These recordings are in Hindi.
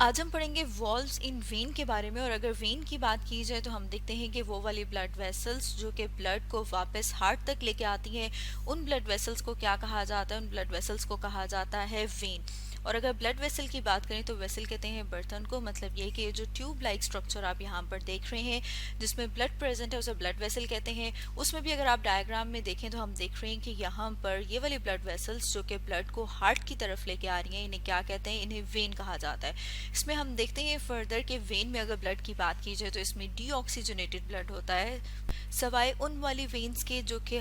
आज हम पढ़ेंगे वॉल्व्स इन वेन के बारे में। और अगर वेन की बात की जाए तो हम देखते हैं कि वो वाली ब्लड वेसल्स जो कि ब्लड को वापस हार्ट तक लेके आती हैं, उन ब्लड वेसल्स को क्या कहा जाता है? उन ब्लड वेसल्स को कहा जाता है वेन। और अगर ब्लड वेसल की बात करें तो वेसल कहते हैं बर्तन को। मतलब ये कि ये जो ट्यूब लाइक स्ट्रक्चर आप यहाँ पर देख रहे हैं जिसमें ब्लड प्रेजेंट है उसे ब्लड वेसल कहते हैं। उसमें भी अगर आप डायग्राम में देखें तो हम देख रहे हैं कि यहाँ पर ये वाली ब्लड वेसल्स जो कि ब्लड को हार्ट की तरफ लेके आ रही हैं, इन्हें क्या कहते हैं? इन्हें वेन कहा जाता है। इसमें हम देखते हैं फर्दर कि वेन में अगर ब्लड की बात की जाए तो इसमें डीऑक्सीजनेटेड ब्लड होता है, सवाए उन वाली वेन्स के जो कि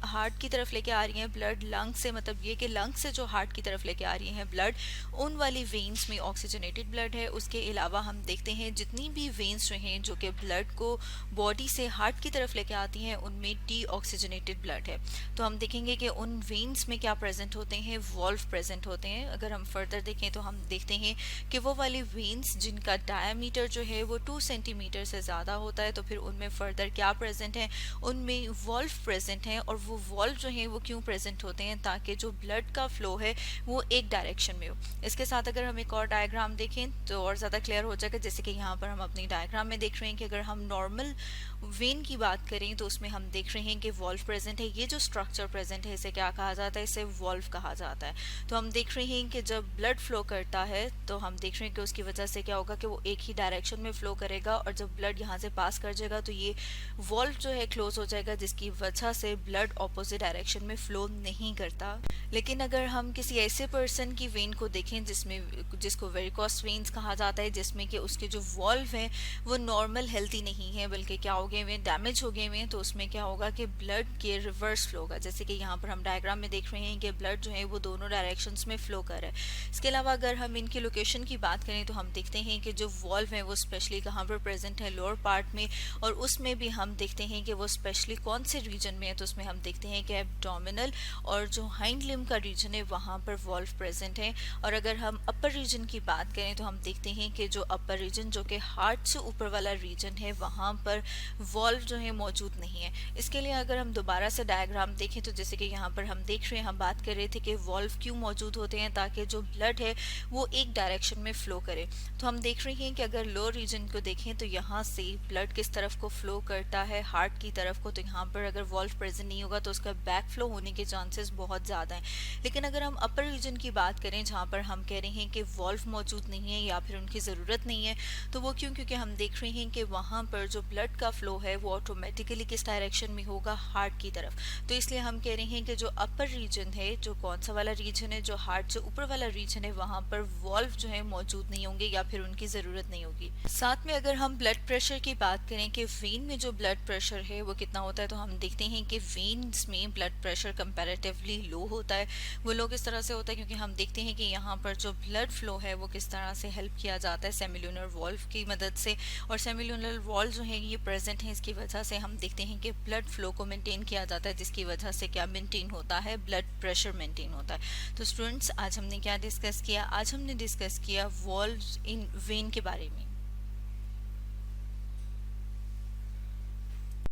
हार्ट की तरफ लेके आ रही हैं ब्लड लंग से। मतलब ये कि लंग से जो हार्ट की तरफ लेके आ रही हैं ब्लड, उन वाली वेन्स में ऑक्सीजनेटेड ब्लड है। उसके अलावा हम देखते हैं जितनी भी वेन्स जो हैं जो कि ब्लड को बॉडी से हार्ट की तरफ लेके आती हैं उनमें डीऑक्सीजनेटेड ब्लड है। तो हम देखेंगे कि उन वेन्स में क्या प्रेजेंट होते हैं? वॉल्व प्रेजेंट होते हैं। अगर हम फर्दर देखें तो हम देखते हैं कि वो वाली वेन्स जिनका डायमीटर जो है वो 2 सेंटीमीटर से ज़्यादा होता है, तो फिर उनमें फर्दर क्या प्रेजेंट है? उनमें वॉल्व प्रेजेंट हैं। और वो वॉल्व जो है वो क्यों प्रेजेंट होते हैं? ताकि जो ब्लड का फ्लो है वो एक डायरेक्शन में हो। इसके साथ अगर हम एक और डायग्राम देखें तो और ज़्यादा क्लियर हो जाएगा। जैसे कि यहाँ पर हम अपनी डायग्राम में देख रहे हैं कि अगर हम नॉर्मल वेन की बात करें तो उसमें हम देख रहे हैं कि वॉल्व प्रेजेंट है। ये जो स्ट्रक्चर प्रेजेंट है इसे क्या कहा जाता है? इसे वॉल्व कहा जाता है। तो हम देख रहे हैं कि जब ब्लड फ्लो करता है तो हम देख रहे हैं कि उसकी वजह से क्या होगा कि वो एक ही डायरेक्शन में फ्लो करेगा, और जब ब्लड यहाँ से पास कर जाएगा तो ये वॉल्व जो है क्लोज हो जाएगा, जिसकी वजह से ब्लड ऑपोजिट डायरेक्शन में फ्लो नहीं करता। लेकिन अगर हम किसी ऐसे पर्सन की वेन को देखें जिसको वेरिकोस वेन्स कहा जाता है, जिसमें कि उसके जो वॉल्व हैं वो नॉर्मल हेल्थी नहीं है बल्कि क्या हो गए हुए, डैमेज हो गए हुए हैं, तो उसमें क्या होगा कि ब्लड के रिवर्स फ्लो होगा। जैसे कि यहाँ पर हम डायग्राम में देख रहे हैं कि ब्लड जो है वो दोनों डायरेक्शंस में फ्लो कर रहा है। इसके अलावा अगर हम इनकी लोकेशन की बात करें तो हम देखते हैं कि जो वॉल्व है वो स्पेशली कहाँ पर प्रेजेंट है? लोअर पार्ट में। और उसमें भी हम देखते हैं कि वो स्पेशली कौन से रीजन में है? तो उसमें हम देखते हैं कि एब्डोमिनल और जो हाइंड लिम्ब का रीजन है वहाँ पर वॉल्व प्रेजेंट है। और अगर हम अपर रीजन की बात करें तो हम देखते हैं कि जो अपर रीजन जो कि हार्ट से ऊपर वाला रीजन है वहाँ पर वॉल्व जो है मौजूद नहीं है। इसके लिए अगर हम दोबारा से डायग्राम देखें तो जैसे कि यहाँ पर हम देख रहे हैं, हम बात कर रहे थे कि वॉल्व क्यों मौजूद होते हैं? ताकि जो ब्लड है वो एक डायरेक्शन में फ्लो करे। तो हम देख रहे हैं कि अगर लोअर रीजन को देखें तो यहाँ से ब्लड किस तरफ को फ्लो करता है? हार्ट की तरफ को। तो यहाँ पर अगर वॉल्व प्रेजेंट नहीं होगा तो उसका बैक फ्लो होने के चांसेस बहुत ज़्यादा हैं। लेकिन अगर हम अपर रीजन की बात करें जहाँ पर हम कह रहे हैं कि वॉल्व मौजूद नहीं है या फिर उनकी ज़रूरत नहीं है, तो वो क्यों? क्योंकि हम देख रहे हैं कि वहाँ पर जो ब्लड का फ्लो है वो ऑटोमेटिकली किस डायरेक्शन में होगा? हार्ट की तरफ। तो इसलिए हम कह रहे हैं कि जो अपर रीजन है, जो कौन सा वाला रीजन है, जो हार्ट से ऊपर वाला रीजन है, वहाँ पर वॉल्व जो है मौजूद नहीं होंगे या फिर उनकी ज़रूरत नहीं होगी। साथ में अगर हम ब्लड प्रेशर की बात करें कि वेन में जो ब्लड प्रेशर है वो कितना होता है, तो हम देखते हैं कि वेन्स में ब्लड प्रेशर कंपैरेटिवली लो होता है। वो लो किस तरह से होता है? क्योंकि हम देखते हैं कि यहाँ पर जो ब्लड फ्लो है वो किस तरह से हेल्प किया जाता है सेमिलुनर वॉल्व की मदद से। और सेमिलुनर वॉल्व जो है ये प्रेजेंट है, इसकी वजह से हम देखते हैं कि ब्लड फ्लो को मेंटेन किया जाता है, जिसकी वजह से क्या मेंटेन होता है? ब्लड प्रेशर मेंटेन होता है। तो स्टूडेंट्स, आज हमने क्या डिस्कस किया? आज हमने डिस्कस किया वॉल्व इन वेन के बारे में।